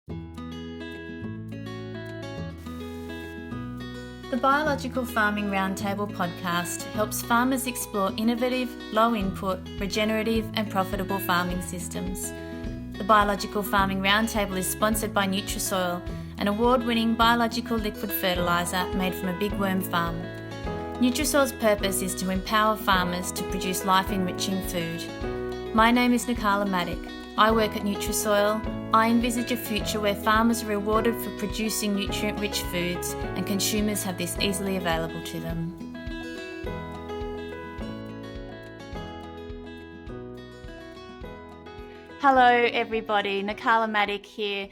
The Biological Farming Roundtable podcast helps farmers explore innovative, low-input, regenerative and profitable farming systems. The Biological Farming Roundtable is sponsored by Nutrisoil, an award-winning biological liquid fertiliser made from a big worm farm. Nutrisoil's purpose is to empower farmers to produce life-enriching food. My name is Nikala Maddock. I work at Nutrisoil. I envisage a future where farmers are rewarded for producing nutrient-rich foods and consumers have this easily available to them. Hello everybody, Nikala Maddock here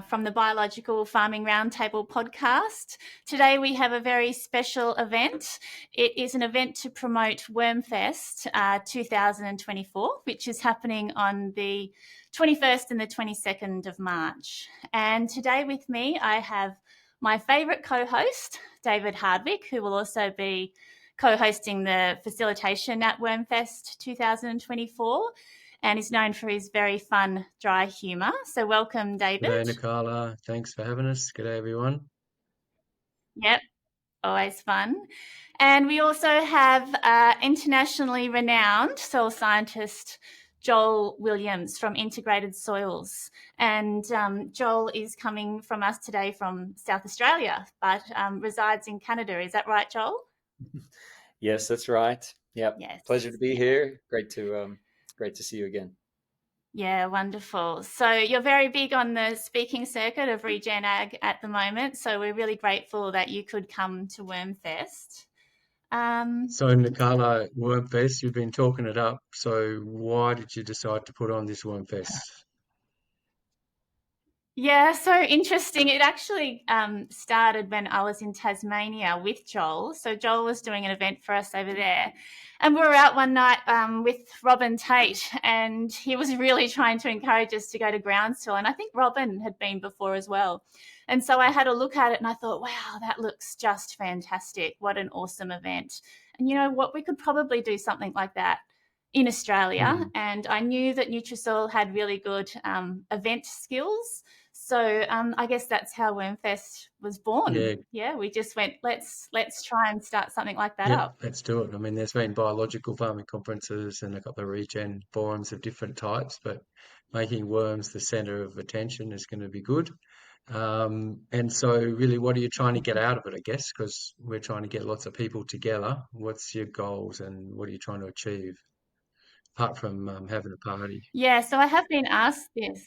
from the Biological Farming Roundtable podcast. Today we have a very special event. It is an event to promote Wormfest 2024, which is happening on the 21st and the 22nd of March. And today with me I have my favourite co-host, David Hardwick, who will also be co-hosting the facilitation at Wormfest 2024. And is known for his very fun, dry humour. So welcome, David. G'day, Nikala. Thanks for having us. G'day, everyone. Yep, always fun. And we also have internationally renowned soil scientist Joel Williams from Integrated Soils. And Joel is coming from us today from South Australia, but resides in Canada. Is that right, Joel? Yes, that's right. Yep. Yes. Pleasure to be here. Great to see you again. Yeah, wonderful. So you're very big on the speaking circuit of Regen Ag at the moment. So we're really grateful that you could come to Wormfest. So, Nikala, Wormfest, you've been talking it up. So why did you decide to put on this Wormfest? Yeah, so interesting. It actually started when I was in Tasmania with Joel. So Joel was doing an event for us over there. And we were out one night with Robin Tate, and he was really trying to encourage us to go to Ground Swell. And I think Robin had been before as well. And so I had a look at it and I thought, wow, that looks just fantastic. What an awesome event. And you know what? We could probably do something like that in Australia. And I knew that Nutrisoil had really good event skills. So I guess that's how Wormfest was born. Yeah, we just went, let's try and start something like that up. Let's do it. I mean, there's been biological farming conferences and a couple of regen forums of different types, but making worms the centre of attention is going to be good. And so really, what are you trying to get out of it, I guess, because we're trying to get lots of people together. What's your goals and what are you trying to achieve, apart from having a party? Yeah, so I have been asked this.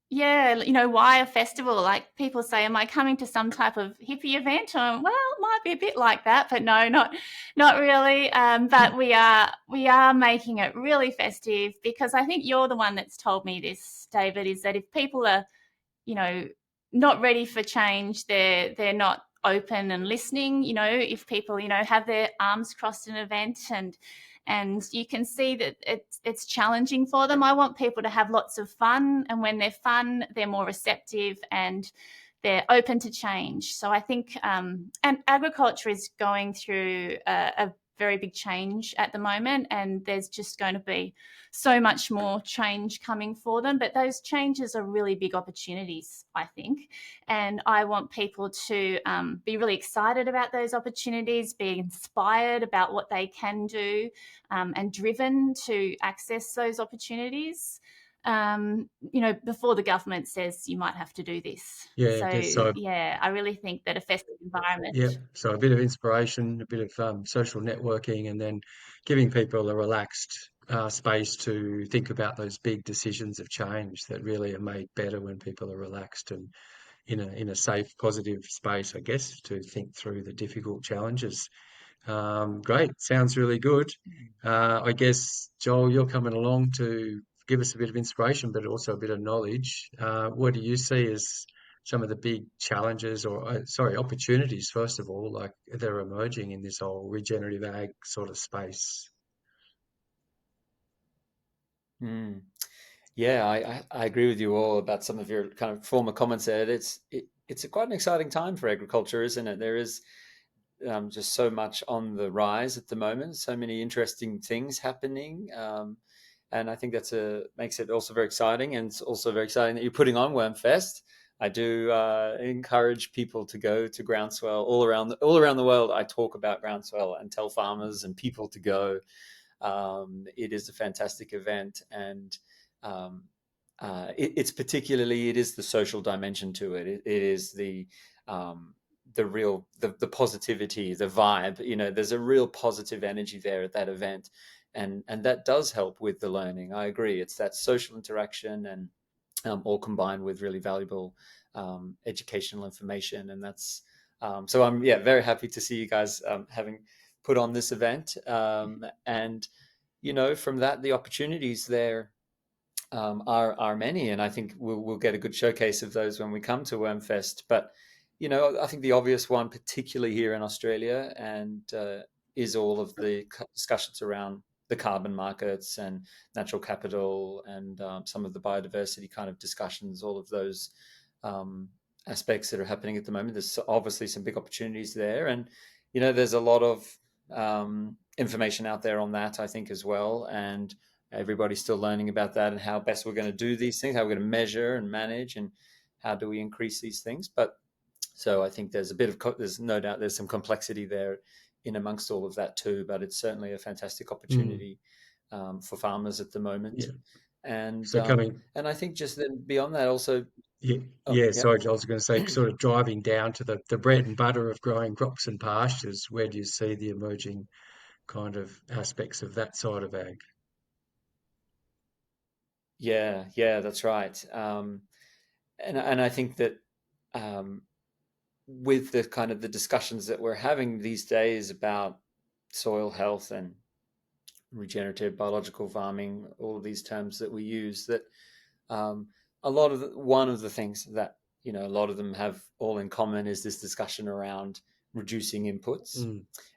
Yeah, you know, why a festival? Like people say, am I coming to some type of hippie event? Well, it might be a bit like that, but no, not really. But we are making it really festive because I think you're the one that's told me this, David, is that if people are, you know, not ready for change, they're not open and listening. You know, if people, you know, have their arms crossed in an event and you can see that it's challenging for them. I want people to have lots of fun, and when they're fun, they're more receptive and they're open to change. So I think, and agriculture is going through a very big change at the moment, and there's just going to be so much more change coming for them. But those changes are really big opportunities, I think. And I want people to be really excited about those opportunities, be inspired about what they can do, and driven to access those opportunities. You know, before the government says you might have to do this. I really think that a festive environment. Yeah, so a bit of inspiration, a bit of social networking, and then giving people a relaxed space to think about those big decisions of change that really are made better when people are relaxed and in a safe, positive space, I guess, to think through the difficult challenges. Great, sounds really good. I guess, Joel, you're coming along to give us a bit of inspiration, but also a bit of knowledge. What do you see as some of the big challenges or, opportunities, first of all, like they're emerging in this whole regenerative ag sort of space? Yeah, I agree with you all about some of your kind of former comments there. It's quite an exciting time for agriculture, isn't it? There is just so much on the rise at the moment, so many interesting things happening. And I think makes it also very exciting. And it's also very exciting that you're putting on Wormfest. I do encourage people to go to Ground Swell all around the world. I talk about Ground Swell and tell farmers and people to go. It is a fantastic event, and it's particularly, it is the social dimension to it. It is the real the positivity, the vibe. There's a real positive energy there at that event, and that does help with the learning. I agree. It's that social interaction, and all combined with really valuable educational information. And that's so I'm very happy to see you guys having put on this event. And from that, the opportunities there are many, and I think we'll get a good showcase of those when we come to Wormfest. But I think the obvious one, particularly here in Australia, and is all of the discussions around the carbon markets and natural capital, and some of the biodiversity kind of discussions, all of those aspects that are happening at the moment. There's obviously some big opportunities there, and there's a lot of information out there on that, I think, as well. And everybody's still learning about that and how best we're going to do these things, how we're going to measure and manage, and how do we increase these things. But so I think there's there's no doubt there's some complexity there in amongst all of that too, but it's certainly a fantastic opportunity for farmers at the moment. Yeah. And So and I think just then beyond that also, sorry, I was going to say, sort of driving down to the bread and butter of growing crops and pastures, where do you see the emerging kind of aspects of that side of ag? yeah, that's right. And I think that with the kind of the discussions that we're having these days about soil health and regenerative biological farming, all of these terms that we use, that one of the things that a lot of them have all in common is this discussion around reducing inputs,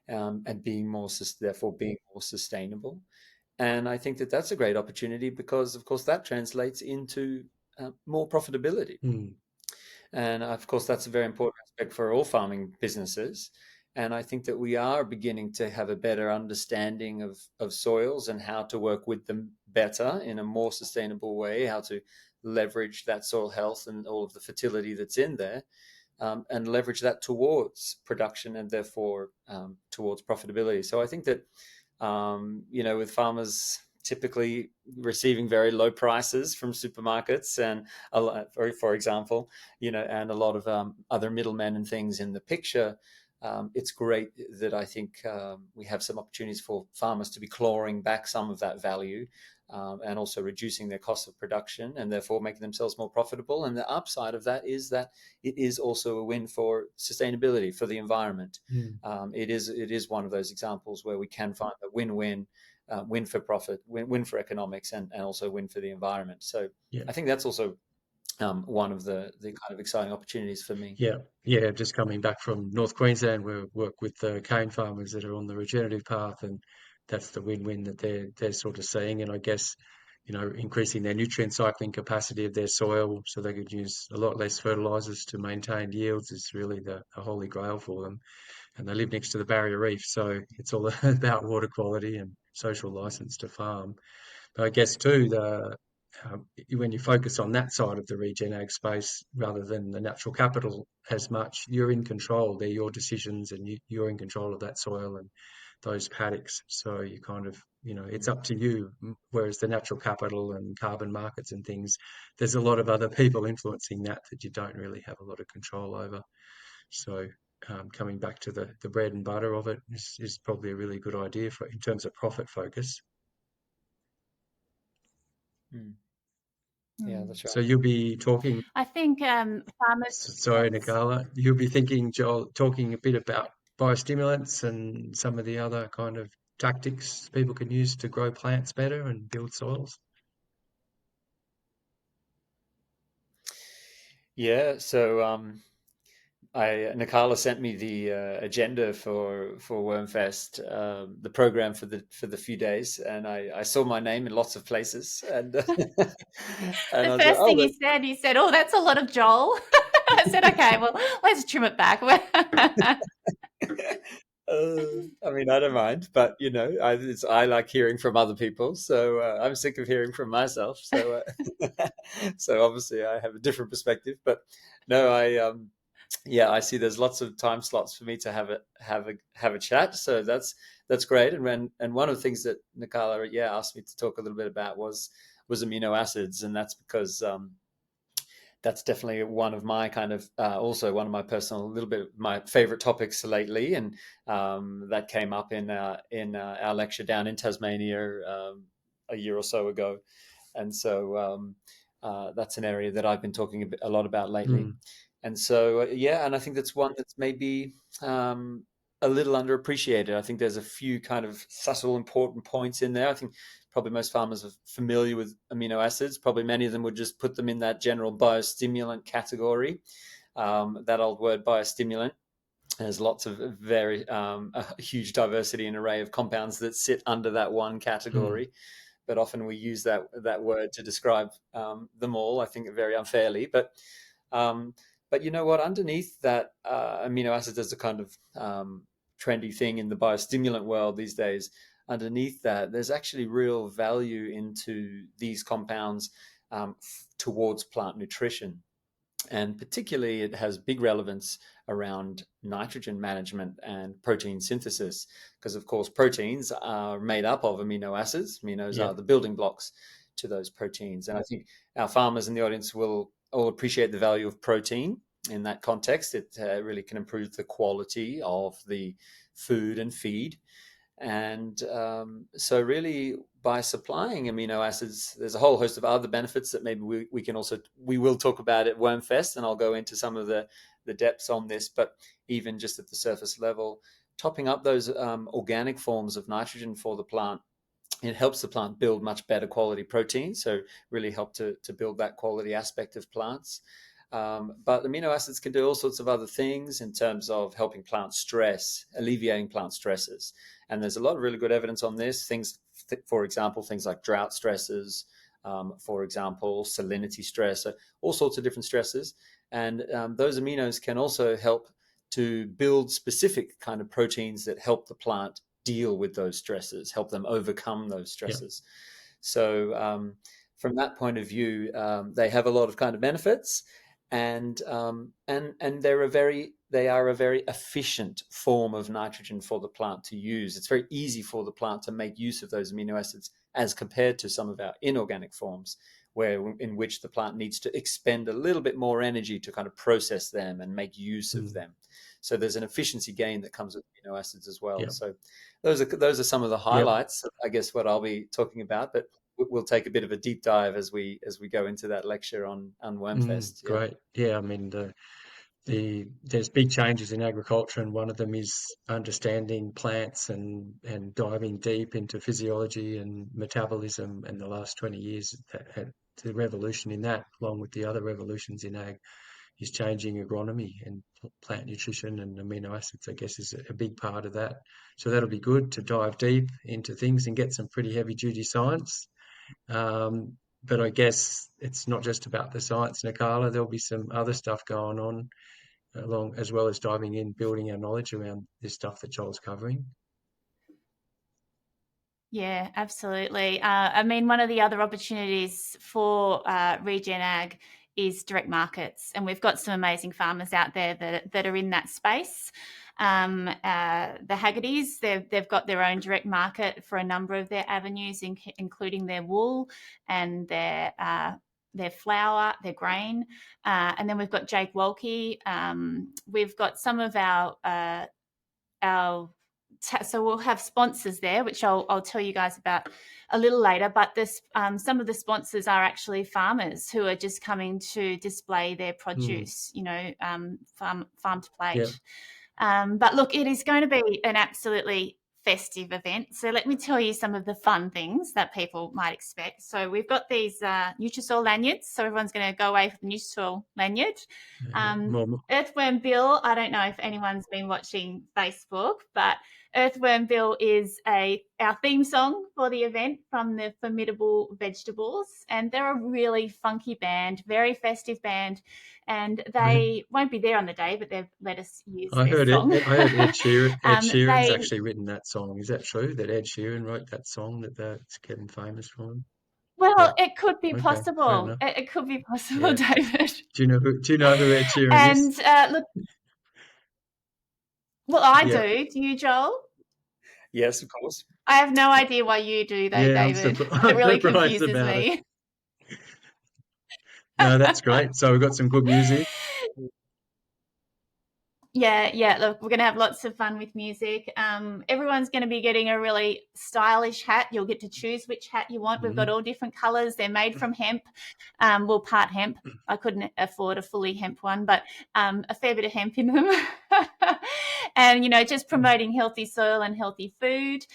and therefore being more sustainable. And I think that that's a great opportunity, because of course that translates into more profitability. And of course, that's a very important aspect for all farming businesses. And I think that we are beginning to have a better understanding of soils and how to work with them better in a more sustainable way, how to leverage that soil health and all of the fertility that's in there, and leverage that towards production, and therefore towards profitability. So I think that, with farmers typically receiving very low prices from supermarkets, and for example, and a lot of other middlemen and things in the picture, it's great that I think we have some opportunities for farmers to be clawing back some of that value, and also reducing their cost of production, and therefore making themselves more profitable. And the upside of that is that it is also a win for sustainability, for the environment. It is one of those examples where we can find a win-win. Win for profit, win for economics, and also win for the environment. So I think that's also one of the kind of exciting opportunities for me. Yeah. Just coming back from North Queensland, we work with the cane farmers that are on the regenerative path, and that's the win-win that they're sort of seeing. And I guess, increasing their nutrient cycling capacity of their soil so they could use a lot less fertilizers to maintain yields is really the holy grail for them. And they live next to the barrier reef, so it's all about water quality and social license to farm. But I guess too, when you focus on that side of the regen ag space rather than the natural capital as much, you're in control. They're your decisions, and you're in control of that soil and those paddocks. So you kind of, it's up to you. Whereas the natural capital and carbon markets and things, there's a lot of other people influencing that you don't really have a lot of control over. So coming back to the bread and butter of it is probably a really good idea in terms of profit focus. Yeah, that's right. So you'll be talking. I think farmers. Sorry, Nicola. You'll be thinking, Joel, talking a bit about biostimulants and some of the other kind of tactics people can use to grow plants better and build soils. Yeah. So Nicola sent me the agenda for Wormfest, the program for the few days, and I saw my name in lots of places, and and The first thing you said, "Oh, that's a lot of Joel." I said, "Okay, well, let's trim it back." I mean, I don't mind, but I like hearing from other people, so I'm sick of hearing from myself. So, so obviously, I have a different perspective. But no, yeah, I see. There's lots of time slots for me to have a chat. So that's great. And one of the things that Nikala, asked me to talk a little bit about was amino acids, and that's because that's definitely one of my kind of also one of my personal a little bit my favorite topics lately, and that came up in our lecture down in Tasmania a year or so ago, and so that's an area that I've been talking a lot about lately, Mm, and so and I think that's one that's maybe a little underappreciated. I think there's a few kind of subtle important points in there. I think probably most farmers are familiar with amino acids. Probably many of them would just put them in that general biostimulant category. That old word biostimulant. There's lots of very a huge diversity and array of compounds that sit under that one mm, category. But often we use that word to describe them all. I think very unfairly. Um, but you know what? Underneath that, amino acids as a kind of trendy thing in the biostimulant world these days. Underneath that, there's actually real value into these compounds towards plant nutrition. And particularly, it has big relevance around nitrogen management and protein synthesis, because, of course, proteins are made up of amino acids. Aminos yeah. are the building blocks to those proteins. And I think our farmers in the audience will all appreciate the value of protein in that context. It really can improve the quality of the food and feed. And so, really, by supplying amino acids, there's a whole host of other benefits that maybe we will talk about at Wormfest, and I'll go into some of the depths on this. But even just at the surface level, topping up those organic forms of nitrogen for the plant, it helps the plant build much better quality protein. So really help to build that quality aspect of plants. But amino acids can do all sorts of other things in terms of helping plant stress, alleviating plant stresses. And there's a lot of really good evidence on this. For example, things like drought stresses, for example, salinity stress, all sorts of different stresses. And those aminos can also help to build specific kind of proteins that help the plant deal with those stresses, help them overcome those Yeah. stresses. So from that point of view, they have a lot of kind of benefits, and they are a very efficient form of nitrogen for the plant to use. It's very easy for the plant to make use of those amino acids as compared to some of our inorganic forms, in which the plant needs to expend a little bit more energy to kind of process them and make use of Mm, them. So there's an efficiency gain that comes with amino acids as well. yeah. So those are some of the Yep. highlights, I guess, what I'll be talking about. But we'll take a bit of a deep dive as we go into that lecture on Wormfest. Yeah. Great. Yeah. I mean, there's big changes in agriculture, and one of them is understanding plants and diving deep into physiology and metabolism. And the last 20 years, that had the revolution in that, along with the other revolutions in ag, is changing agronomy, and plant nutrition and amino acids, I guess, is a big part of that. So that'll be good to dive deep into things and get some pretty heavy duty science. But I guess it's not just about the science, Nikala. There'll be some other stuff going on along, as well as diving in, building our knowledge around this stuff that Joel's covering. Yeah, absolutely. I mean, one of the other opportunities for Regen Ag is direct markets, and we've got some amazing farmers out there that are in that space. The Haggertys, they've got their own direct market for a number of their avenues, including their wool and their flour, their grain, and then we've got Jake Wolke. We've got some of our so we'll have sponsors there, which I'll tell you guys about a little later. But some of the sponsors are actually farmers who are just coming to display their Mm, produce, farm to yeah. plate. But look, it is going to be an absolutely festive event. So let me tell you some of the fun things that people might expect. So we've got these Nutrisol lanyards. So everyone's going to go away with the Nutrisol lanyard. More, Earthworm Bill, I don't know if anyone's been watching Facebook, but Earthworm Bill is our theme song for the event from the Formidable Vegetables, and they're a really funky band, very festive band, and they won't be there on the day, but they've let us use their song. I heard Ed Sheeran's They actually written that song. Is that true, that Ed Sheeran wrote that song that's getting famous from? Well, Yeah. it could be Okay, fair possible. enough. It could be possible, Yeah. David. Do you know who Ed Sheeran is? And look, well, I Yeah. do. Do you, Joel? Yes, of course. I have no idea why you do, though, Yeah, David. It I'm really surprised confuses about it. me. No, that's great. So we've got some good music. Yeah. Look, we're going to have lots of fun with music. Everyone's going to be getting a really stylish hat. You'll get to choose which hat you want. We've got all different colours. They're made from hemp. Well, part hemp. I couldn't afford a fully hemp one, but a fair bit of hemp in them. And, just promoting healthy soil and healthy food.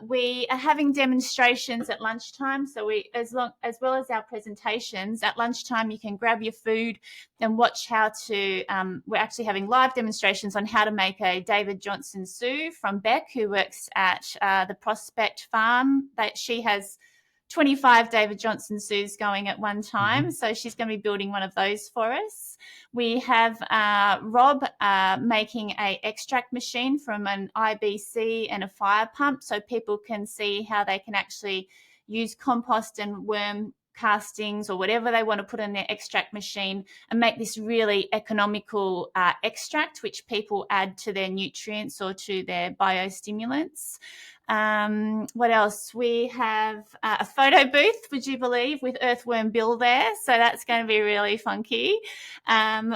We are having demonstrations at lunchtime. So as well as our presentations, at lunchtime you can grab your food and watch how to, we're actually having live demonstrations on how to make a David Johnson Sue from Beck, who works at the Prospect Farm. She has 25 David Johnson Sues going at one time. So she's going to be building one of those for us. We have Rob making a extract machine from an IBC and a fire pump, so people can see how they can actually use compost and worm castings or whatever they want to put in their extract machine and make this really economical extract, which people add to their nutrients or to their biostimulants. What else? We have a photo booth, would you believe, with Earthworm Bill there. So that's going to be really funky.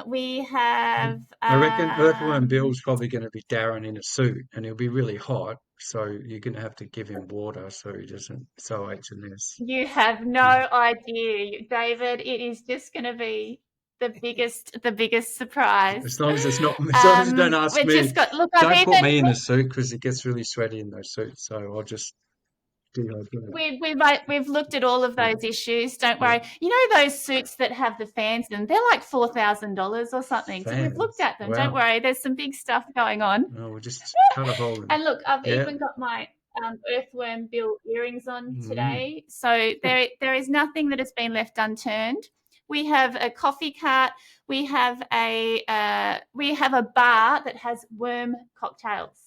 We have... I reckon Earthworm Bill's probably going to be Darren in a suit, and he'll be really hot. So you're going to have to give him water so he doesn't so H&S. You have no idea, David. It is just going to be the biggest surprise. As long as it's not, as long as you don't ask me, don't put me in a suit because it gets really sweaty in those suits. So I'll just We've looked at all of those issues. Don't worry. You know those suits that have the fans in them? They're like $4,000 or something. So we've looked at them. Wow. Don't worry. There's some big stuff going on. Oh, we'll just cut a hole in. And look, I've even got my Earthworm Bill earrings on today. So there is nothing that has been left unturned. We have a coffee cart. We have a bar that has worm cocktails.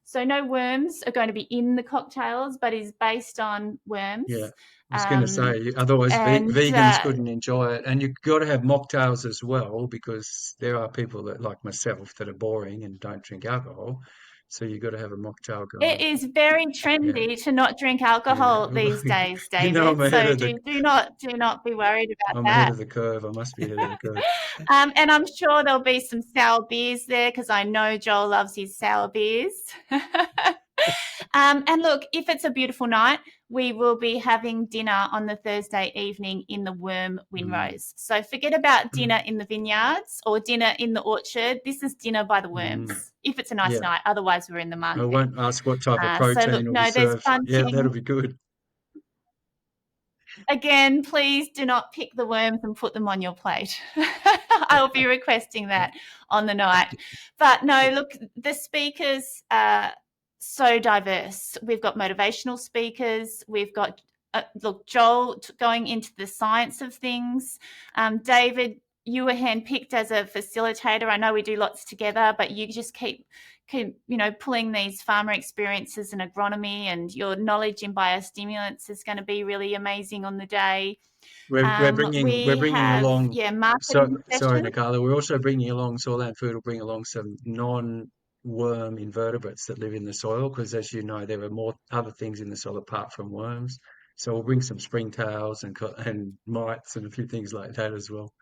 So no worms are going to be in the cocktails, but is based on worms. Yeah, I was going to say, otherwise vegans couldn't enjoy it. And you've got to have mocktails as well, because there are people that, like myself, that are boring and don't drink alcohol. So you've got to have a mocktail going. It is very trendy to not drink alcohol these days, David. So do not be worried about that. I'm ahead of the curve. I must be ahead of the curve. And I'm sure there'll be some sour beers there because I know Joel loves his sour beers. And look, if it's a beautiful night, we will be having dinner on the Thursday evening in the Worm Windrose. So forget about dinner in the vineyards or dinner in the orchard. This is dinner by the worms, if it's a nice night. Otherwise, we're in the market. I won't ask what type of protein will be served. Yeah, that'll be good. Again, please do not pick the worms and put them on your plate. I will be requesting that on the night. But no, look, the speakers are so diverse. We've got motivational speakers. We've got, Joel going into the science of things. David, you were handpicked as a facilitator. I know we do lots together, but you just keep pulling these farmer experiences in agronomy, and your knowledge in biostimulants is going to be really amazing on the day. We're bringing along. Sorry, Nicola. We're also bringing along Soilland Food. Will bring along some non-worm invertebrates that live in the soil, because, as you know, there are more other things in the soil apart from worms. So we'll bring some springtails and mites and a few things like that as well.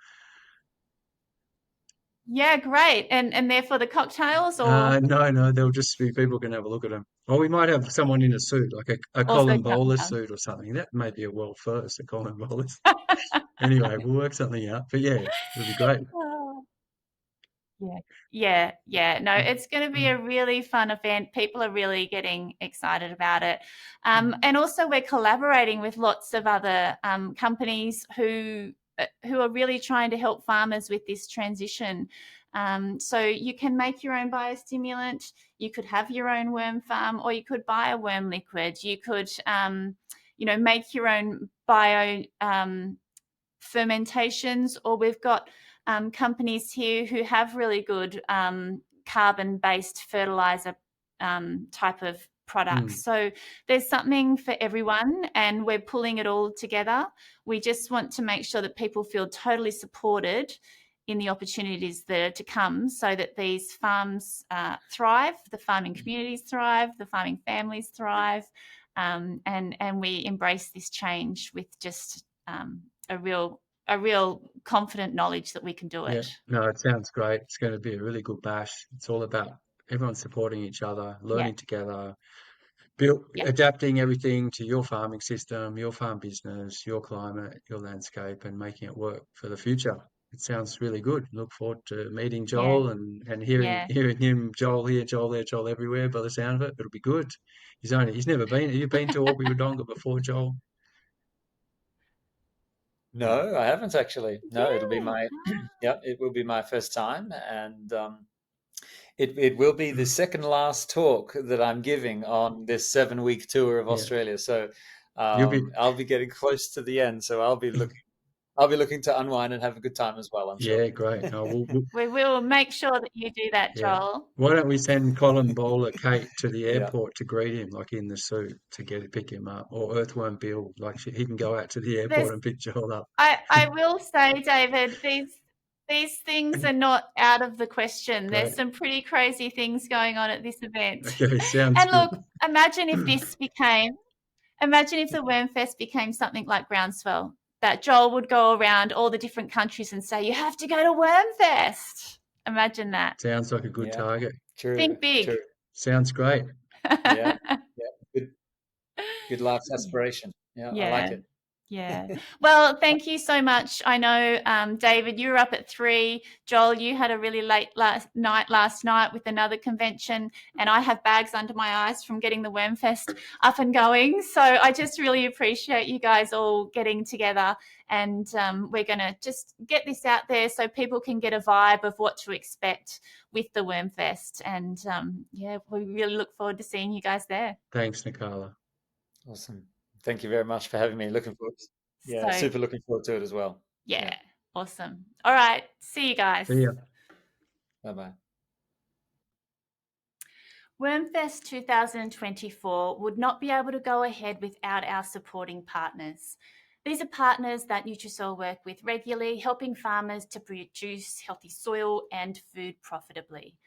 Yeah, great. And therefore the cocktails, or no, there'll just be people can have a look at them. Or we might have someone in a suit, like a Colin Bowler suit or something. That may be a world first, a Colin Bowler. Anyway, we'll work something out. But yeah, it'll be great. Yeah. No, it's going to be a really fun event. People are really getting excited about it. And also we're collaborating with lots of other companies who are really trying to help farmers with this transition. So you can make your own biostimulant. You could have your own worm farm, or you could buy a worm liquid. You could, make your own bio fermentations, or we've got companies here who have really good carbon-based fertilizer type of products. So there's something for everyone, and we're pulling it all together. We just want to make sure that people feel totally supported in the opportunities that are to come, so that these farms thrive, the farming communities thrive, the farming families thrive, and we embrace this change with just a real confident knowledge that we can do Yeah, it. no, it sounds great. It's going to be a really good bash. It's all about everyone supporting each other, Yeah, learning together, yeah, adapting everything to your farming system, your farm business, your climate, your landscape, and making it work for the future. It sounds really good. Look forward to meeting yeah, Joel and hearing yeah. him, Joel here, Joel there, Joel everywhere. By the sound of it, it'll be good. He's never been. Have you been to Albury Wodonga before, Joel? No, I haven't actually. No, it'll be Yeah. my yeah, it will be my first time, and it will be the second last talk that I'm giving on this 7-week tour of Yeah, Australia. So you'll be. I'll be getting close to the end. So I'll be looking to unwind and have a good time as well, I'm sure. Yeah, great. No, We will make sure that you do that, yeah. Joel. Why don't we send Colin Bowler Kate to the Yeah. airport to greet him, like in the suit, to pick him up, or Earthworm Bill, like he can go out to the There's, airport and pick Joel up. I will say, David, these things are not out of the question. There's Great. some pretty crazy things going on at this event. Okay, sounds And good. look, imagine if the Wormfest became something like Ground Swell, that Joel would go around all the different countries and say, you have to go to Wormfest. Imagine that. Sounds like a good Yeah. target. True. Think big. True. Sounds great. Yeah. Yeah. Good life's aspiration. Yeah, I like Yeah. it. Yeah. Well, thank you so much. I know, David, you were up at 3. Joel, you had a really late night last night with another convention, and I have bags under my eyes from getting the Wormfest up and going. So I just really appreciate you guys all getting together, and we're going to just get this out there so people can get a vibe of what to expect with the Wormfest. And we really look forward to seeing you guys there. Thanks, Nicola. Awesome. Thank you very much for having me. So, Super looking forward to it as well. yeah, awesome. All right. See you guys. See ya. Bye-bye. Wormfest 2024 would not be able to go ahead without our supporting partners. These are partners that Nutrisoil work with regularly, helping farmers to produce healthy soil and food profitably.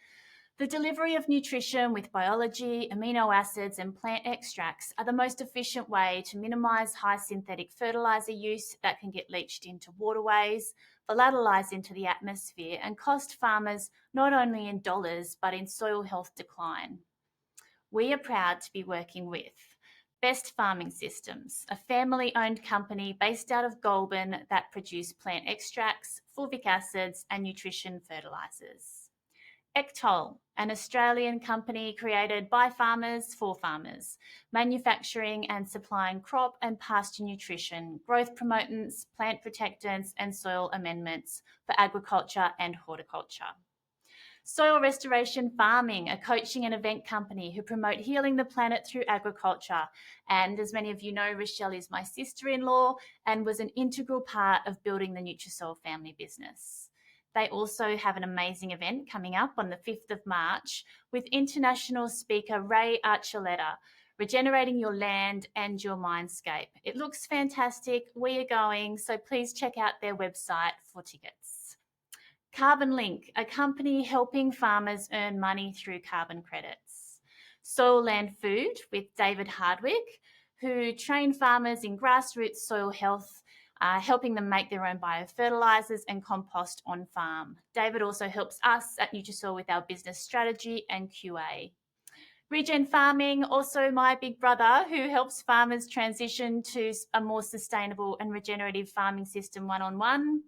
The delivery of nutrition with biology, amino acids, and plant extracts are the most efficient way to minimise high synthetic fertiliser use that can get leached into waterways, volatilise into the atmosphere, and cost farmers not only in dollars but in soil health decline. We are proud to be working with Best Farming Systems, a family-owned company based out of Goulburn that produce plant extracts, fulvic acids, and nutrition fertilisers. Ectol, an Australian company created by farmers for farmers, manufacturing and supplying crop and pasture nutrition, growth promotants, plant protectants, and soil amendments for agriculture and horticulture. Soil Restoration Farming, a coaching and event company who promote healing the planet through agriculture. And as many of you know, Rochelle is my sister-in-law and was an integral part of building the Nutrisoil family business. They also have an amazing event coming up on the 5th of March with international speaker Ray Archuleta, Regenerating Your Land and Your Mindscape. It looks fantastic. We are going, so please check out their website for tickets. Carbon Link, a company helping farmers earn money through carbon credits. Soil Land Food with David Hardwick, who train farmers in grassroots soil health, helping them make their own biofertilizers and compost on farm. David also helps us at Nutrisoil with our business strategy and QA. Regen Farming, also my big brother, who helps farmers transition to a more sustainable and regenerative farming system one-on-one.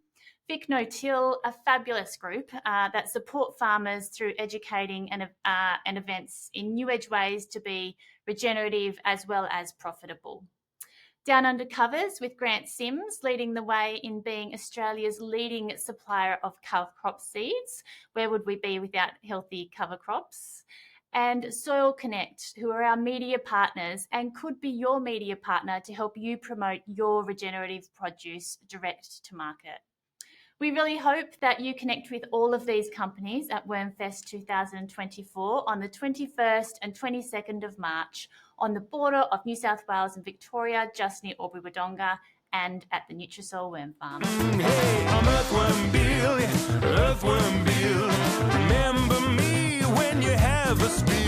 Vic No Till, a fabulous group that support farmers through educating and events in new age ways to be regenerative as well as profitable. Down Under Covers with Grant Sims leading the way in being Australia's leading supplier of cover crop seeds. Where would we be without healthy cover crops? And Soil Connect, who are our media partners and could be your media partner to help you promote your regenerative produce direct to market. We really hope that you connect with all of these companies at WormFest 2024 on the 21st and 22nd of March on the border of New South Wales and Victoria, just near Albury-Wodonga, and at the Nutrisol Worm Farm. Hey, I'm Earthworm Bill, Earthworm Bill. Remember me when you have a spill.